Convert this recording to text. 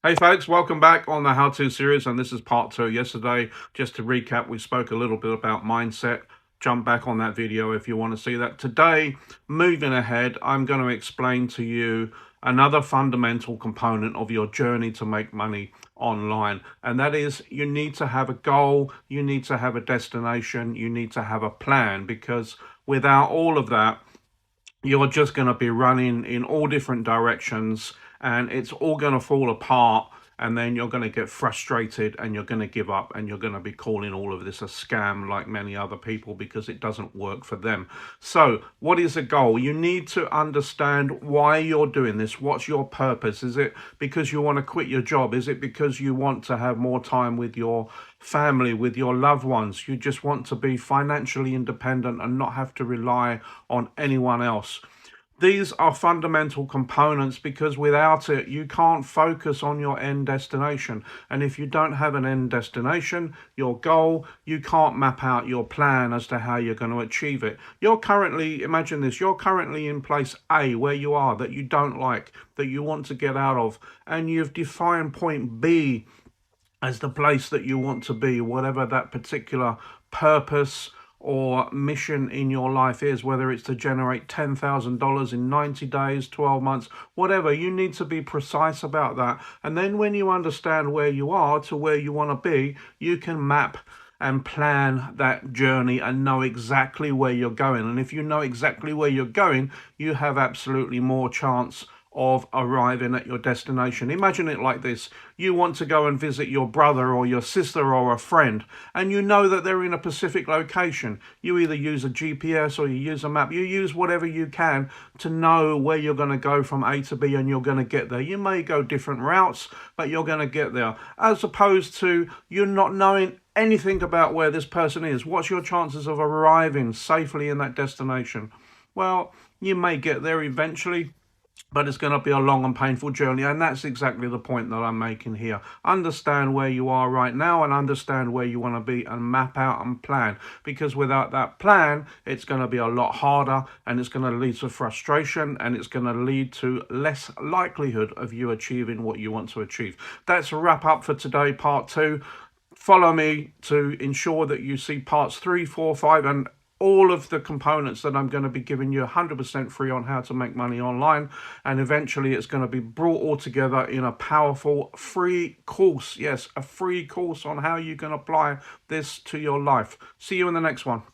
Hey folks, welcome back on the How To series, and this is part 2. Yesterday, just to recap, we spoke a little bit about mindset. Jump back on that video if you want to see that. Today, moving ahead, I'm going to explain to you another fundamental component of your journey to make money online, and that is you need to have a goal, you need to have a destination, you need to have a plan, because without all of that, you're just going to be running in all different directions and it's all going to fall apart, and then you're going to get frustrated and you're going to give up and you're going to be calling all of this a scam like many other people because it doesn't work for them. So what is the goal? You need to understand why you're doing this. What's your purpose? Is it because you want to quit your job? Is it because you want to have more time with your family, with your loved ones? You just want to be financially independent and not have to rely on anyone else. These are fundamental components, because without it, you can't focus on your end destination. And if you don't have an end destination, your goal, you can't map out your plan as to how you're going to achieve it. You're currently, imagine this, you're currently in place A, where you are, that you don't like, that you want to get out of, and you've defined point B as the place that you want to be, whatever that particular purpose or mission in your life is, whether it's to generate $10,000 in 90 days, 12 months, whatever. You need to be precise about that. And then when you understand where you are to where you want to be, you can map and plan that journey and know exactly where you're going. And if you know exactly where you're going, you have absolutely more chance of arriving at your destination. Imagine it like this. You want to go and visit your brother or your sister or a friend, and you know that they're in a specific location. You either use a GPS or you use a map. You use whatever you can to know where you're going to go from A to B, and you're going to get there. You may go different routes, but you're going to get there. As opposed to you not knowing anything about where this person is. What's your chances of arriving safely in that destination? Well, you may get there eventually, but it's going to be a long and painful journey. And that's exactly the point that I'm making here. Understand where you are right now and understand where you want to be, and map out and plan, because without that plan, it's going to be a lot harder, and it's going to lead to frustration, and it's going to lead to less likelihood of you achieving what you want to achieve. That's a wrap up for today, part 2. Follow me to ensure that you see parts 3, 4, 5, and all of the components that I'm going to be giving you 100% free on how to make money online. And eventually it's going to be brought all together in a powerful free course. Yes, a free course on how you can apply this to your life. See you in the next one.